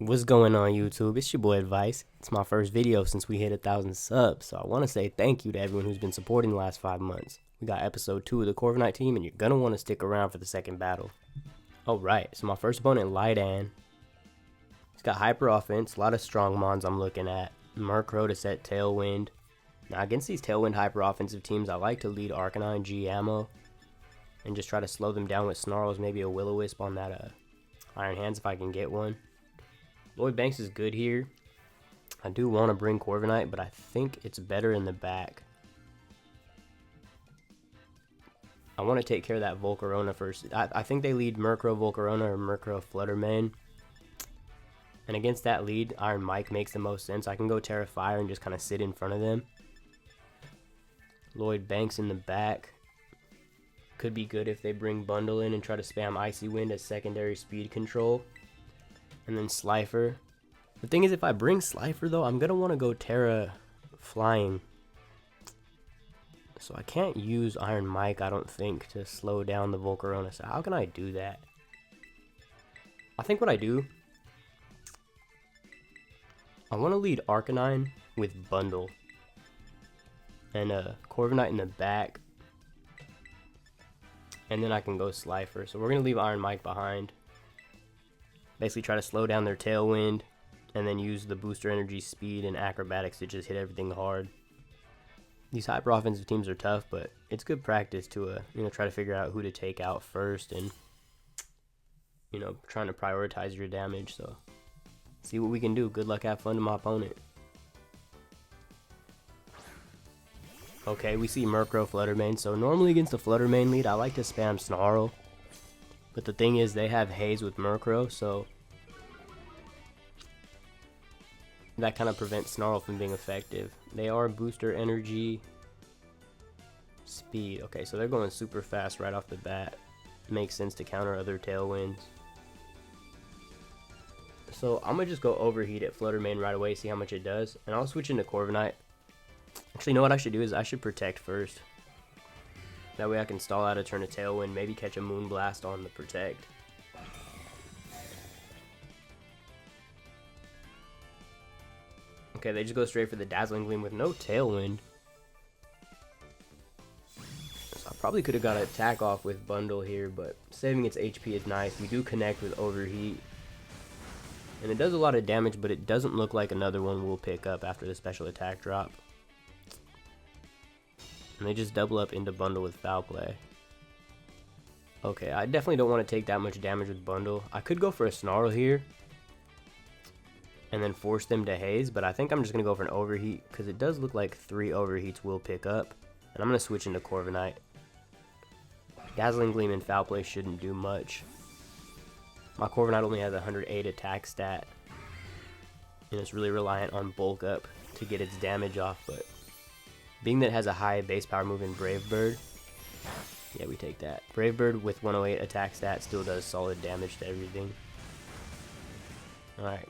What's going on YouTube? It's your boy Advice. It's my first video since we hit 1,000 subs, so I want to say thank you to everyone who's been supporting the last 5 months. We got episode 2 of the Corviknight team, and you're gonna want to stick around for the second battle. Alright, so my first opponent, Lidan. He's got hyper offense, a lot of strong mons I'm looking at. Murkrow to set Tailwind. Now against these Tailwind hyper offensive teams, I like to lead Arcanine G ammo and just try to slow them down with Snarls, maybe a Will-O-Wisp on that Iron Hands if I can get one. Lloyd Banks is good here. I do want to bring Corviknight, but I think it's better in the back. I want to take care of that Volcarona first. I think they lead Murkrow Volcarona or Murkrow Fluttermane. And against that lead, Iron Mike makes the most sense. I can go Terra Fire and just kind of sit in front of them. Lloyd Banks in the back. Could be good if they bring Bundle in and try to spam Icy Wind as secondary speed control. And then Slifer. The thing is, if I bring Slifer though, I'm going to want to go Terra Flying. So I can't use Iron Mike, I don't think, to slow down the Volcarona. So how can I do that? I think what I do, I want to lead Arcanine with Bundle. And Corviknight in the back. And then I can go Slifer. So we're going to leave Iron Mike behind. Basically try to slow down their Tailwind. And then use the booster energy, speed, and acrobatics to just hit everything hard. These hyper offensive teams are tough, but it's good practice to try to figure out who to take out first and trying to prioritize your damage. So see what we can do. Good luck, have fun to my opponent. Okay, we see Murkrow Fluttermane. So normally against the Fluttermane lead, I like to spam Snarl. But the thing is, they have Haze with Murkrow, so that kind of prevents Snarl from being effective. They are booster energy, speed. Okay, so they're going super fast right off the bat. Makes sense to counter other Tailwinds. So I'm going to just go Overheat at Fluttermane right away, see how much it does. And I'll switch into Corviknight. Actually, you know what I should do is I should Protect first. That way I can stall out a turn of Tailwind, maybe catch a Moonblast on the Protect. Okay, they just go straight for the Dazzling Gleam with no Tailwind. So I probably could have got an attack off with Bundle here, but saving its HP is nice. We do connect with Overheat. And it does a lot of damage, but it doesn't look like another one will pick up after the special attack drop. And they just double up into Bundle with Foul Play. Okay, I definitely don't want to take that much damage with Bundle. I could go for a Snarl here and then force them to Haze, but I think I'm just going to go for an Overheat because it does look like 3 Overheats will pick up. And I'm going to switch into Corviknight. Dazzling Gleam and Foul Play shouldn't do much. My Corviknight only has 108 attack stat, and it's really reliant on Bulk Up to get its damage off, but being that it has a high base power move in Brave Bird, yeah, we take that. Brave Bird with 108 attack stat still does solid damage to everything. Alright.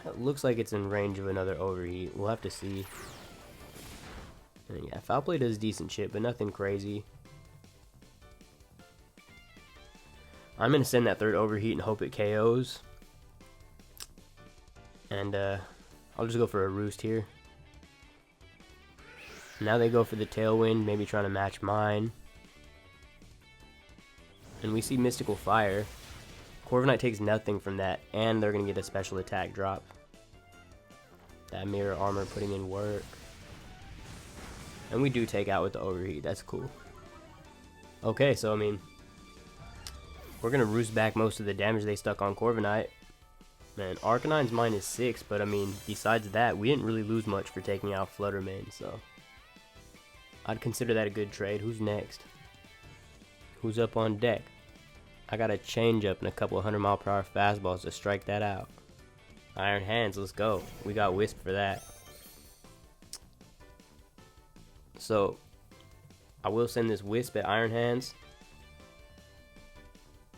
It looks like it's in range of another Overheat. We'll have to see. And yeah, Foul Play does decent shit, but nothing crazy. I'm going to send that third Overheat and hope it KOs. And I'll just go for a Roost here. Now they go for the Tailwind, maybe trying to match mine. And we see Mystical Fire. Corviknight takes nothing from that, and they're going to get a special attack drop. That Mirror Armor putting in work. And we do take out with the Overheat, that's cool. Okay, so I mean, we're going to roost back most of the damage they stuck on Corviknight. Man, Arcanine's -6, but I mean, besides that, we didn't really lose much for taking out Fluttermane, so I'd consider that a good trade. Who's next? Who's up on deck? I got a changeup and a couple of 100-mile-per-hour fastballs to strike that out. Iron Hands, let's go. We got Wisp for that. So, I will send this Wisp at Iron Hands.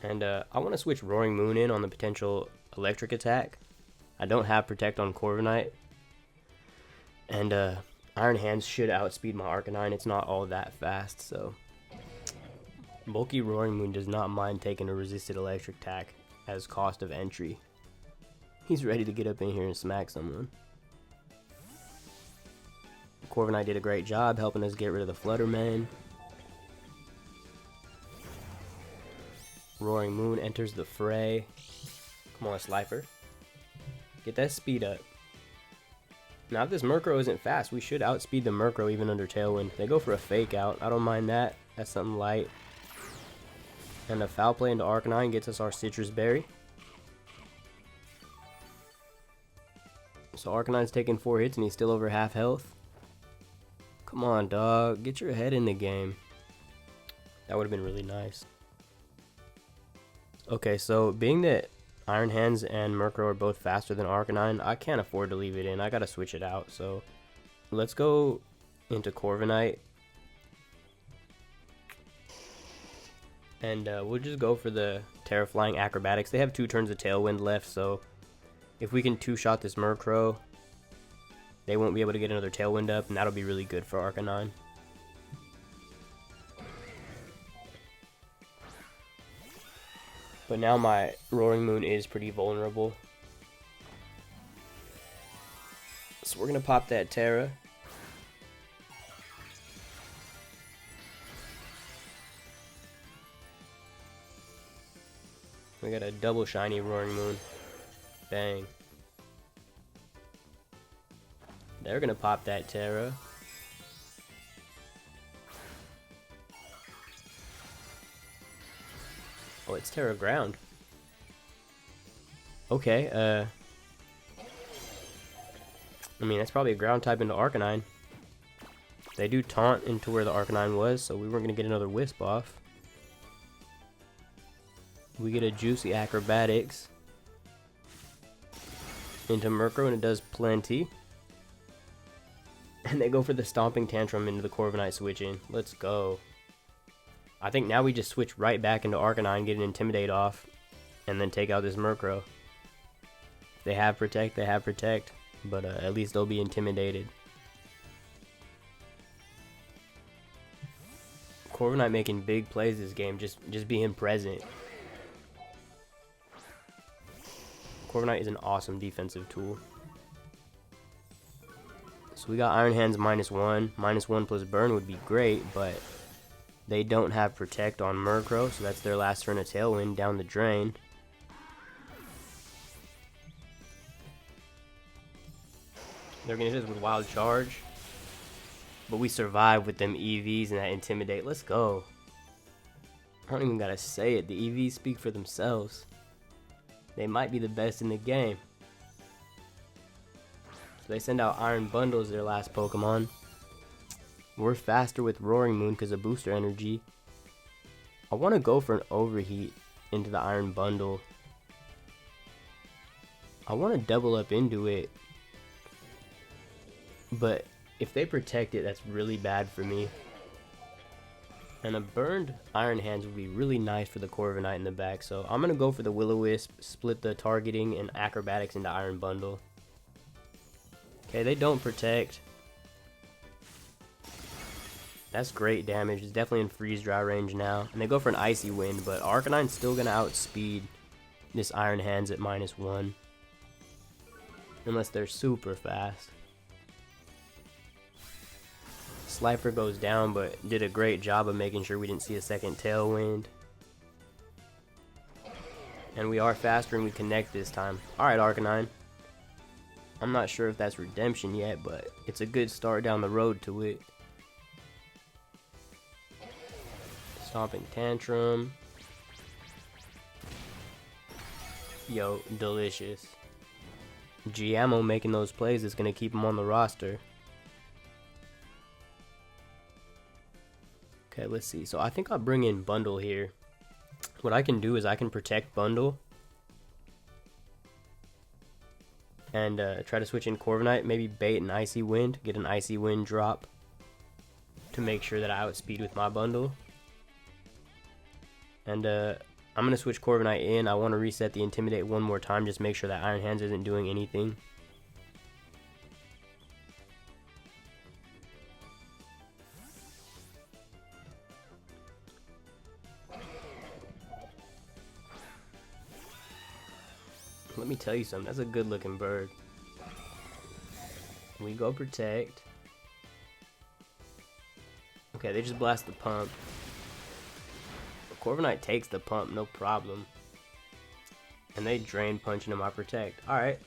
And I want to switch Roaring Moon in on the potential electric attack. I don't have Protect on Corviknight. And Iron Hands should outspeed my Arcanine. It's not all that fast, so Bulky Roaring Moon does not mind taking a resisted electric attack as cost of entry. He's ready to get up in here and smack someone. Corviknight did a great job helping us get rid of the Fluttermane. Roaring Moon enters the fray. Come on, Slifer. Get that speed up. Now, if this Murkrow isn't fast, we should outspeed the Murkrow even under Tailwind. They go for a fake out. I don't mind that. That's something light. And a foul play into Arcanine gets us our Citrus Berry. So Arcanine's taking 4 hits and he's still over half health. Come on, dog. Get your head in the game. That would have been really nice. Okay, so being that Iron Hands and Murkrow are both faster than Arcanine, I can't afford to leave it in. I gotta switch it out. So let's go into Corviknight. And we'll just go for the Terraflying Acrobatics. They have 2 turns of Tailwind left, so if we can 2-shot this Murkrow, they won't be able to get another Tailwind up, and that'll be really good for Arcanine. But now my Roaring Moon is pretty vulnerable. So we're going to pop that Terra. We got a double shiny Roaring Moon. Bang. They're going to pop that Terra. Oh, it's Terra Ground. Okay, I mean, that's probably a ground type into Arcanine. They do taunt into where the Arcanine was, so we weren't going to get another Wisp off. We get a Juicy Acrobatics into Murkrow, and it does plenty. And they go for the Stomping Tantrum into the Corviknight switching. Let's go. I think now we just switch right back into Arcanine, get an Intimidate off, and then take out this Murkrow. They have Protect, but at least they'll be intimidated. Corviknight making big plays this game, just being present. Corviknight is an awesome defensive tool. So we got Iron Hands -1. -1 plus Burn would be great, but they don't have Protect on Murkrow, so that's their last turn of Tailwind down the drain. They're going to hit us with Wild Charge, but we survive with them EVs and that Intimidate. Let's go. I don't even got to say it. The EVs speak for themselves. They might be the best in the game. So they send out Iron Bundle as their last Pokemon. We're faster with Roaring Moon because of booster energy. I want to go for an Overheat into the Iron Bundle. I want to double up into it. But if they protect it, that's really bad for me. And a burned Iron Hands would be really nice for the Corviknight in the back. So I'm going to go for the Will-O-Wisp, split the targeting and acrobatics into Iron Bundle. Okay, they don't protect. That's great damage. It's definitely in freeze dry range now. And they go for an Icy Wind, but Arcanine's still going to outspeed this Iron Hands at -1. Unless they're super fast. Slifer goes down, but did a great job of making sure we didn't see a second Tailwind. And we are faster and we connect this time. Alright, Arcanine. I'm not sure if that's redemption yet, but it's a good start down the road to it. Stomping Tantrum. Yo, delicious. Giamo making those plays is going to keep him on the roster. Okay, let's see. So I think I'll bring in Bundle here. What I can do is I can protect Bundle. And try to switch in Corviknight. Maybe bait an Icy Wind. Get an Icy Wind drop. To make sure that I outspeed with my Bundle. And I'm going to switch Corviknight in. I want to reset the Intimidate one more time. Just make sure that Iron Hands isn't doing anything. Let me tell you something. That's a good looking bird. We go protect. Okay, they just blast the pump. Corviknight takes the pump, no problem. And they drain punch into my protect. Alright.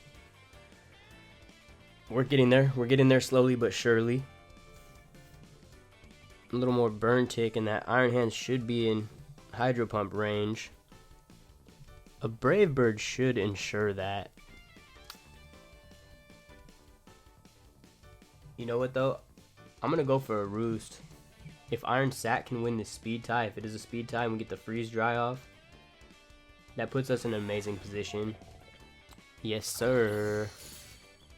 We're getting there. We're getting there slowly but surely. A little more burn tick, and that Iron Hand should be in Hydro Pump range. A Brave Bird should ensure that. You know what though? I'm gonna go for a Roost. If Iron Sac can win this speed tie, if it is a speed tie and we get the freeze dry off, that puts us in an amazing position. Yes, sir.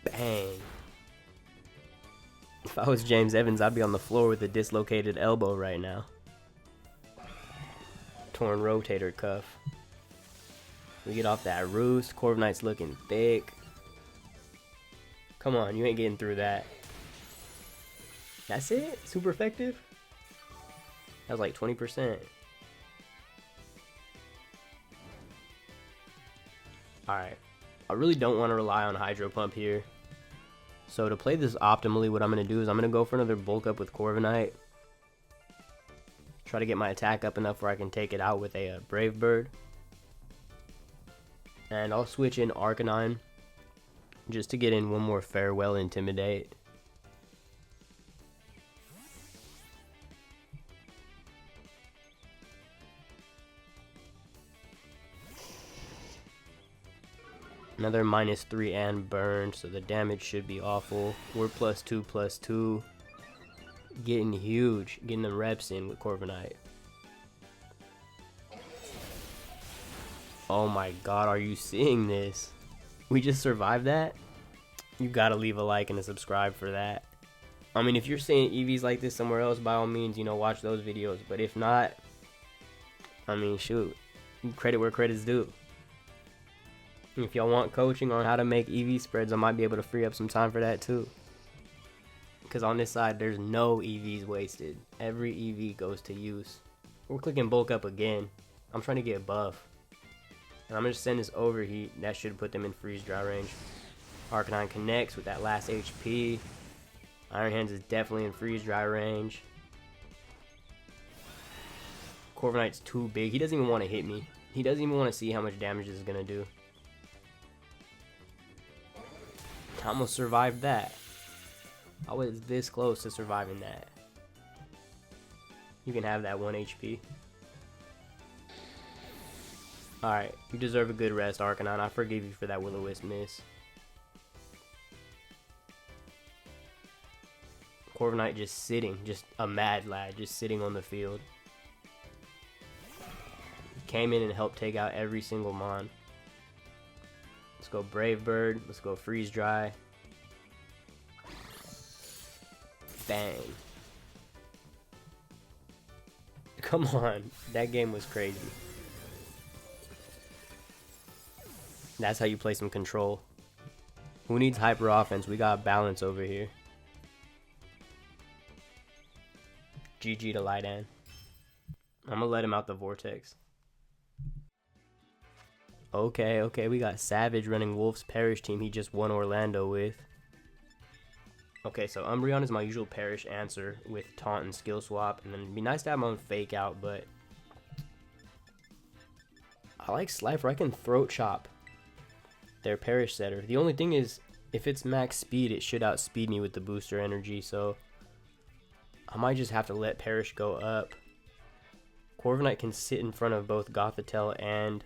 Bang. If I was James Evans, I'd be on the floor with a dislocated elbow right now. Torn rotator cuff. We get off that Roost. Corviknight's looking thick. Come on, you ain't getting through that. That's it? Super effective? That was like 20%. Alright. I really don't want to rely on Hydro Pump here. So to play this optimally, what I'm going to do is I'm going to go for another bulk up with Corviknight. Try to get my attack up enough where I can take it out with a Brave Bird. And I'll switch in Arcanine just to get in one more Farewell Intimidate. Another -3 and burn, so the damage should be awful. We're +2/+2. Getting huge, getting the reps in with Corviknight. Oh my god, are you seeing this? We just survived that? You gotta leave a like and a subscribe for that. I mean, if you're seeing EVs like this somewhere else, by all means, you know, watch those videos. But if not, I mean, shoot. Credit where credit's due. If y'all want coaching on how to make EV spreads, I might be able to free up some time for that too. Because on this side, there's no EVs wasted. Every EV goes to use. We're clicking bulk up again. I'm trying to get a buff. And I'm going to send this overheat. That should put them in freeze dry range. Arcanine connects with that last HP. Iron Hands is definitely in freeze dry range. Corviknight's too big. He doesn't even want to hit me. He doesn't even want to see how much damage this is going to do. I almost survived that. I was this close to surviving that. You can have that 1 HP. Alright, you deserve a good rest, Arcanine. I forgive you for that Will-O-Wisp miss. Corviknight just sitting, just a mad lad, just sitting on the field. Came in and helped take out every single Mon. Let's go Brave Bird. Let's go Freeze Dry. Bang. Come on. That game was crazy. That's how you play some control. Who needs hyper offense? We got balance over here. GG to Lydan. I'm gonna let him out the vortex. Okay, we got Savage running Wolfe's Parish team he just won Orlando with. Okay, so Umbreon is my usual Parish answer with Taunt and Skill Swap, and then it'd be nice to have my own Fake Out, but I like Slifer. I can Throat Chop their Parish setter. The only thing is, if it's max speed, it should outspeed me with the booster energy, so I might just have to let Parish go up. Corviknight can sit in front of both Gothitelle and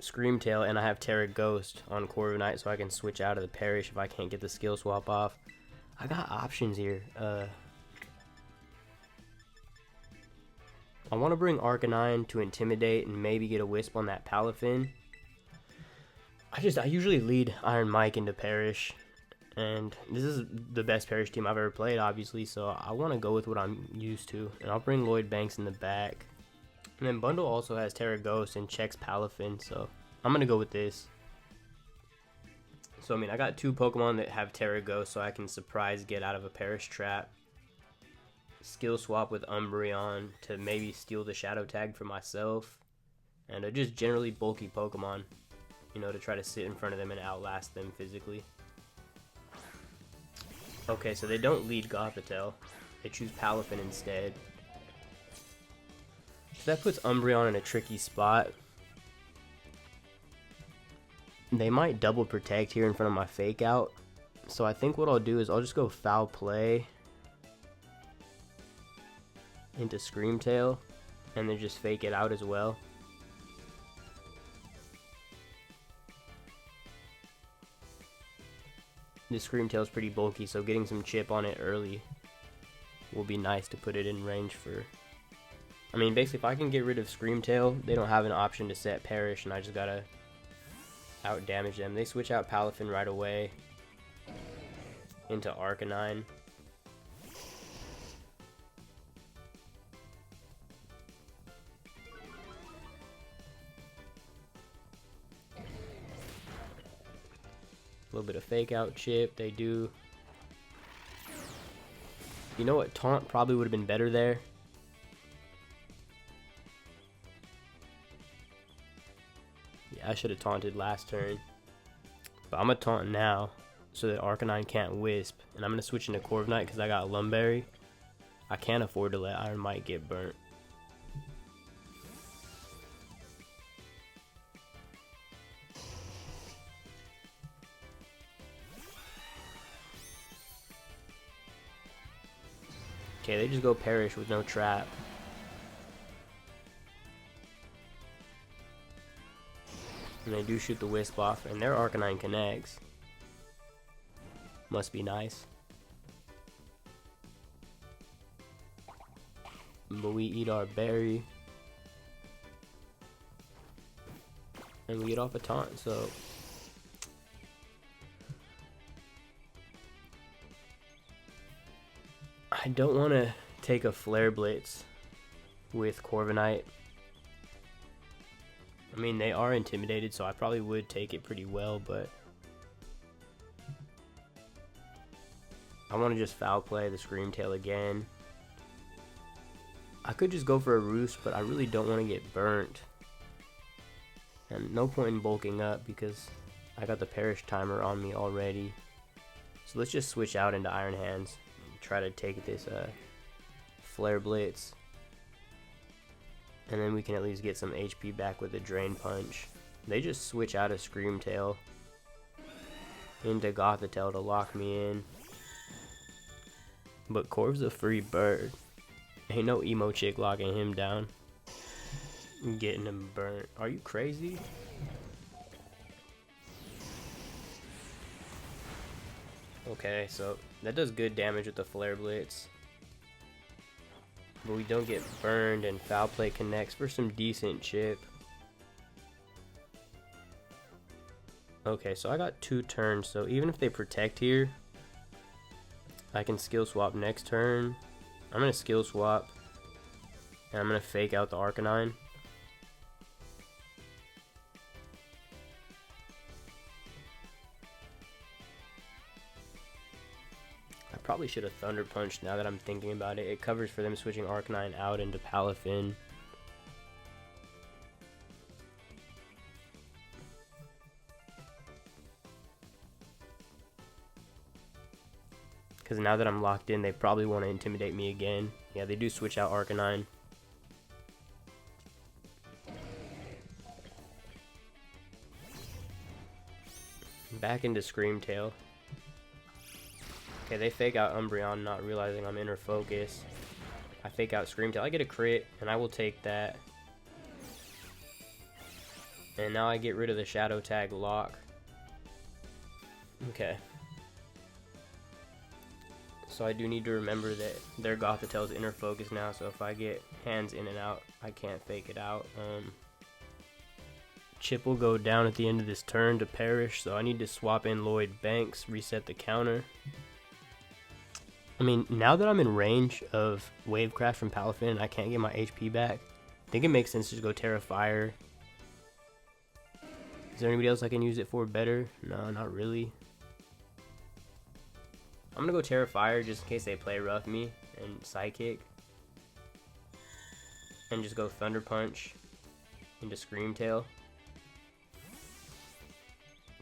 Screamtail, and I have Terra Ghost on Corviknight, so I can switch out of the Parish if I can't get the skill swap off. I got options here. I want to bring Arcanine to Intimidate and maybe get a Wisp on that Palafin. I usually lead Iron Mike into Parish, and this is the best Parish team I've ever played, obviously, so I want to go with what I'm used to. And I'll bring Lloyd Banks in the back. And then Bundle also has Terra Ghost and checks Palafin, so I'm going to go with this. So, I mean, I got 2 Pokemon that have Terra Ghost, so I can surprise get out of a Parish Trap. Skill Swap with Umbreon to maybe steal the Shadow Tag for myself. And just generally bulky Pokemon. you know, to try to sit in front of them and outlast them physically. Okay, so they don't lead Gothitelle. They choose Palafin instead. So that puts Umbreon in a tricky spot. They might double protect here in front of my fake out. So I think what I'll do is I'll just go foul play into Scream Tail and then just fake it out as well. This Scream Tail is pretty bulky, so getting some chip on it early will be nice to put it in range for. I mean, basically, if I can get rid of Scream Tail, they don't have an option to set Perish, and I just gotta out damage them. They switch out Palafin right away into Arcanine. A little bit of fake out chip. They do. You know what? Taunt probably would have been better there. Yeah, I should have taunted last turn. But I'm going to taunt now so that Arcanine can't Wisp. And I'm going to switch into Corviknight because I got Lumberry. I can't afford to let Iron Mite get burnt. Okay, they just go Perish with no trap. And they do shoot the Wisp off, and their Arcanine connects. Must be nice. But we eat our berry. And we get off a taunt, so. I don't want to take a Flare Blitz with Corviknight. I mean, they are intimidated, so I probably would take it pretty well, but I want to just foul play the Scream Tail again. I could just go for a Roost, but I really don't want to get burnt. And no point in bulking up because I got the Perish timer on me already. So let's just switch out into Iron Hands. Try to take this Flare Blitz, and then we can at least get some HP back with a Drain Punch. They just switch out of Scream Tail into Gothitelle to lock me in, but Corv's a free bird. Ain't no emo chick locking him down, getting him burnt. Are you crazy? Okay, so that does good damage with the Flare Blitz. But we don't get burned, and Foul Play connects for some decent chip. Okay, so I got 2 turns, so even if they protect here, I can skill swap next turn. I'm going to skill swap, and I'm going to fake out the Arcanine. Probably should have Thunder Punched now that I'm thinking about it. It covers for them switching Arcanine out into Palafin. Because now that I'm locked in, they probably want to intimidate me again. Yeah, they do switch out Arcanine. Back into Scream Tail. Okay, they fake out Umbreon, not realizing I'm inner focus. I fake out Scream Tail. I get a crit, and I will take that. And now I get rid of the Shadow Tag lock. Okay. So I do need to remember that their Gothitelle's inner focus now, so if I get hands in and out, I can't fake it out. Chip will go down at the end of this turn to Perish, so I need to swap in Lloyd Banks, reset the counter. I mean, now that I'm in range of Wavecraft from Palafin and I can't get my HP back, I think it makes sense to just go Terra Fire. Is there anybody else I can use it for better? No, not really. I'm going to go Terra Fire just in case they play rough me and Psychic. And just go Thunder Punch into Scream Tail.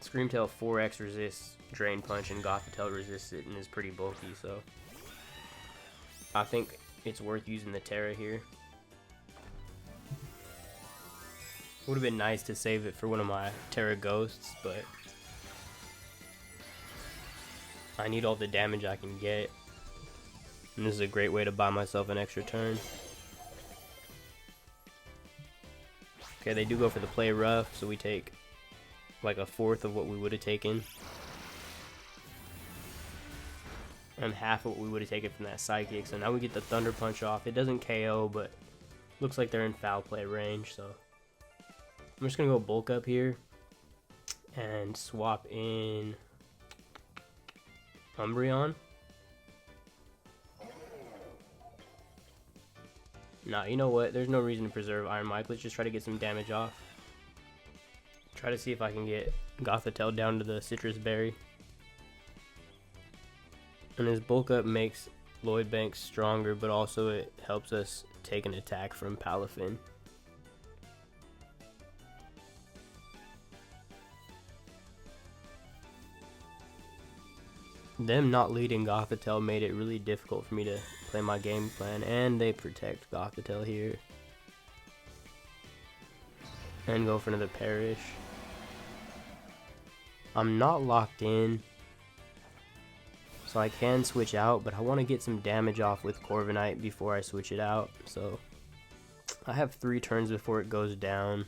Screamtail 4x resists Drain Punch, and Gothitelle resists it and is pretty bulky, so I think it's worth using the Terra here. Would have been nice to save it for one of my Terra Ghosts, but I need all the damage I can get, and this is a great way to buy myself an extra turn. Okay, they do go for the play rough, so we take like a fourth of what we would have taken, and half of what we would have taken from that Psychic. So now we get the Thunder Punch off. It doesn't KO, but looks like they're in foul play range, so I'm just gonna go bulk up here and swap in Umbreon. Nah, you know what? There's no reason to preserve Iron Mike. Let's just try to get some damage off. Try to see if I can get Gothitelle down to the Citrus Berry. And his bulk up makes Lloyd Banks stronger, but also it helps us take an attack from Palafin. Them not leading Gothitelle made it really difficult for me to play my game plan, and they protect Gothitelle here and go for another Perish. I'm not locked in, so I can switch out, but I want to get some damage off with Corviknight before I switch it out, so I have 3 turns before it goes down.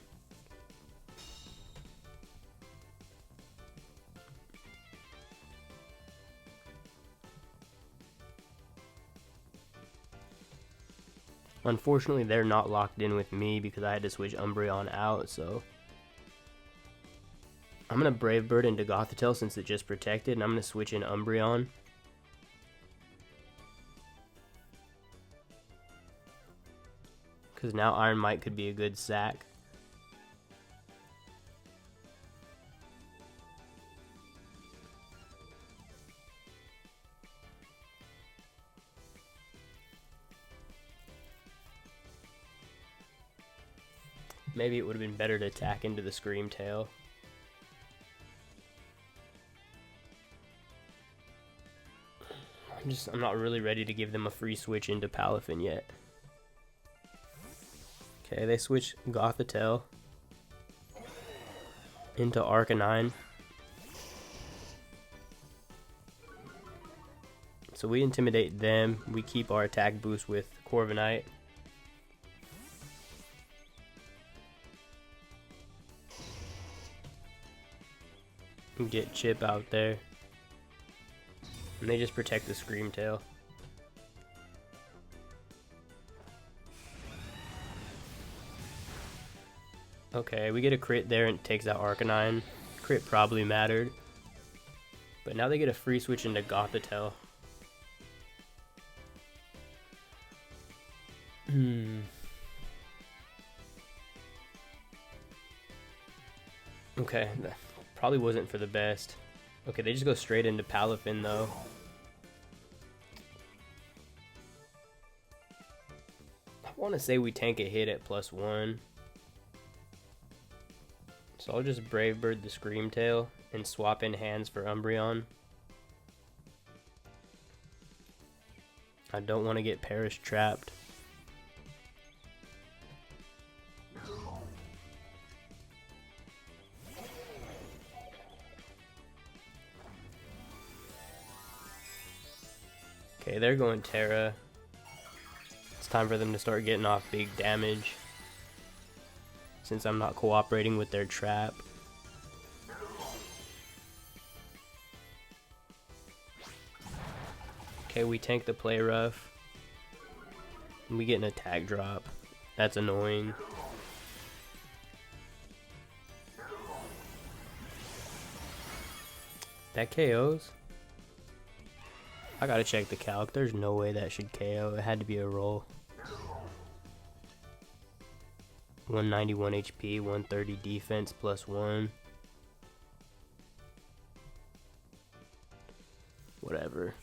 Unfortunately, they're not locked in with me because I had to switch Umbreon out, so I'm going to Brave Bird into Gothitelle since it just protected, and I'm going to switch in Umbreon. Because now Iron Mike could be a good sack. Maybe it would have been better to attack into the Screamtail. I'm not really ready to give them a free switch into Palafin yet. Okay, they switch Gothitelle into Arcanine. So we intimidate them. We keep our attack boost with Corviknight. Get Chip out there, and they just protect the Screamtail. Okay, we get a crit there and it takes out Arcanine. Crit probably mattered, but now they get a free switch into Gothitelle. Okay, that probably wasn't for the best. Okay, they just go straight into Palafin though. I want to say we tank a hit at +1. So I'll just Brave Bird the Screamtail and swap in hands for Umbreon. I don't want to get Perish trapped. Okay, they're going Terra. It's time for them to start getting off big damage, since I'm not cooperating with their trap. Okay, we tank the play rough. We get an attack drop. That's annoying. That KOs? I gotta check the calc. There's no way that should KO. It had to be a roll. 191 HP, 130 defense, +1. Whatever.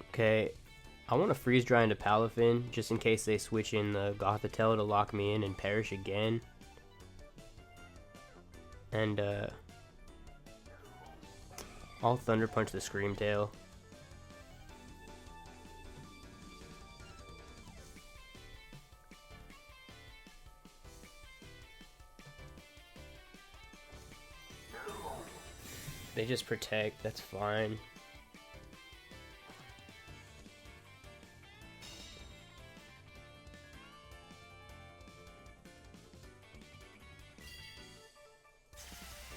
Okay, I want to freeze dry into Palafin just in case they switch in the Gothitelle to lock me in and perish again. And I'll Thunder Punch the Screamtail. They just protect, that's fine.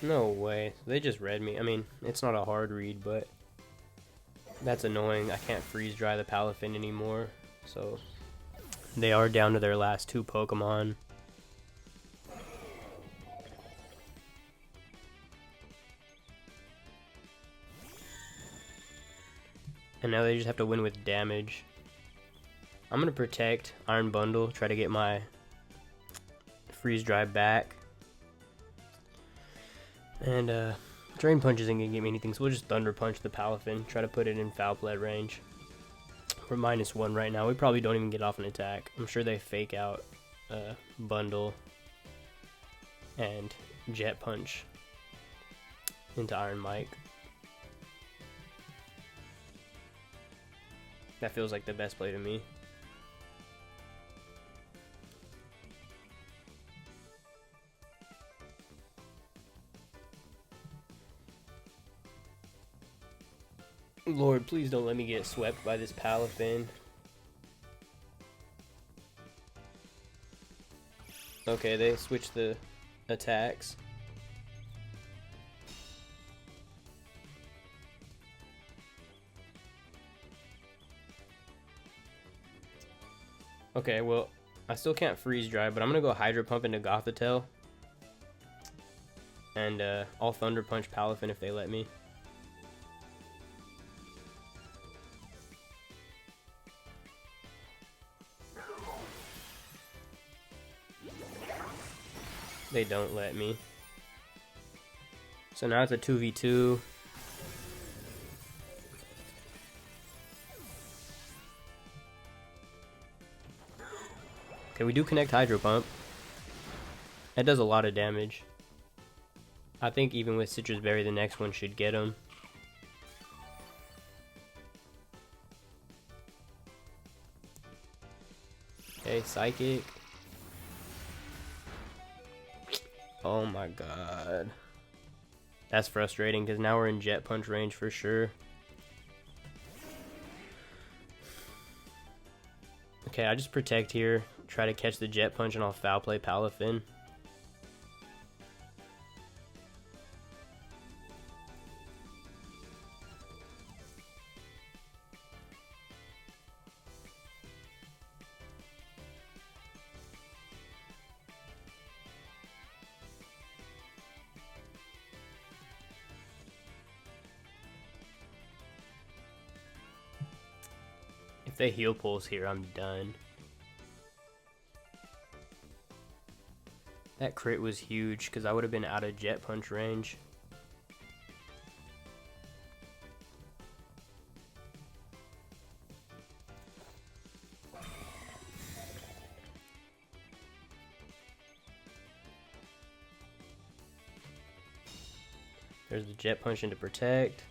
No way. They just read me. I mean, it's not a hard read, but that's annoying. I can't freeze dry the Palafin anymore. So they are down to their last 2 Pokemon. And now they just have to win with damage. I'm going to protect Iron Bundle, try to get my freeze dry back. And Drain Punch isn't going to get me anything, so we'll just Thunder Punch the Palafin, try to put it in Foul Play range. We're -1 right now. We probably don't even get off an attack. I'm sure they fake out Bundle and Jet Punch into Iron Mike. That feels like the best play to me. Lord, please don't let me get swept by this Palafin. Okay, they switched the attacks. Okay, well, I still can't freeze dry, but I'm gonna go Hydro Pump into Gothitelle. And I'll Thunder Punch Palafin if they let me. They don't let me. So now it's a 2v2. Okay, we do connect Hydro Pump. That does a lot of damage. I think even with Citrus Berry, the next one should get him. Okay, Psychic. Oh my god. That's frustrating because now we're in Jet Punch range for sure. Okay, I just protect here. Try to catch the Jet Punch and I'll Foul Play Palafin. If they Heal Pulse here, I'm done. That crit was huge because I would have been out of Jet Punch range. There's the Jet Punch into Protect.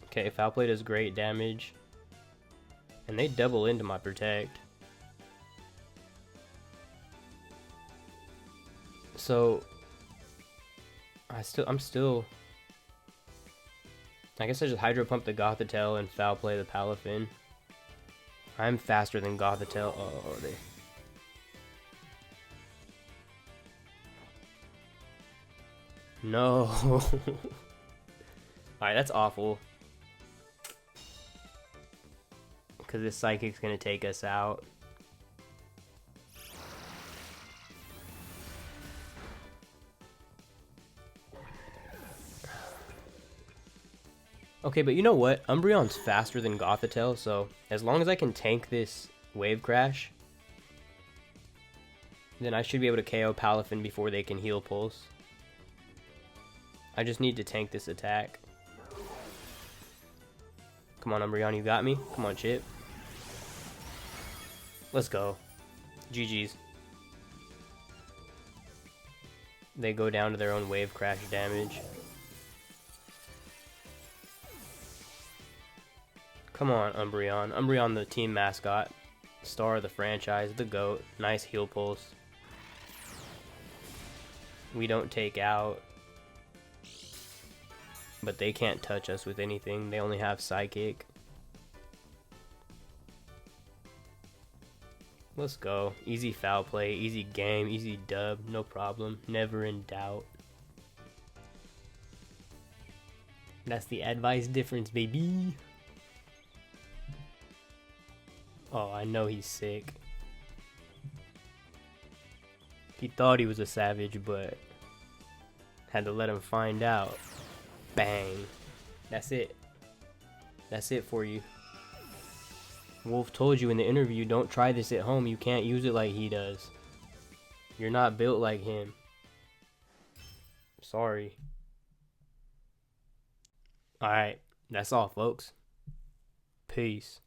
Okay, Foul Play does great damage. And they double into my Protect. So I'm still I guess I just Hydro Pump the Gothitelle and Foul Play the Palafin. I'm faster than Gothitelle. Oh, they no. Alright, that's awful. Because this Psychic's gonna take us out. Okay, but you know what? Umbreon's faster than Gothitelle, so as long as I can tank this Wave Crash, then I should be able to KO Palafin before they can Heal Pulse. I just need to tank this attack. Come on, Umbreon, you got me. Come on, Chip. Let's go. GG's. They go down to their own wave crash damage. Come on, Umbreon. Umbreon, the team mascot. Star of the franchise. The GOAT. Nice heal pulse. We don't take out. But they can't touch us with anything. They only have Psychic. Let's go. Easy foul play, easy game, easy dub, no problem. Never in doubt. That's the advice difference, baby. Oh, I know he's sick. He thought he was a savage, but had to let him find out. Bang. That's it. That's it for you. Wolfe told you in the interview, don't try this at home. You can't use it like he does. You're not built like him. Sorry. Alright, that's all, folks. Peace.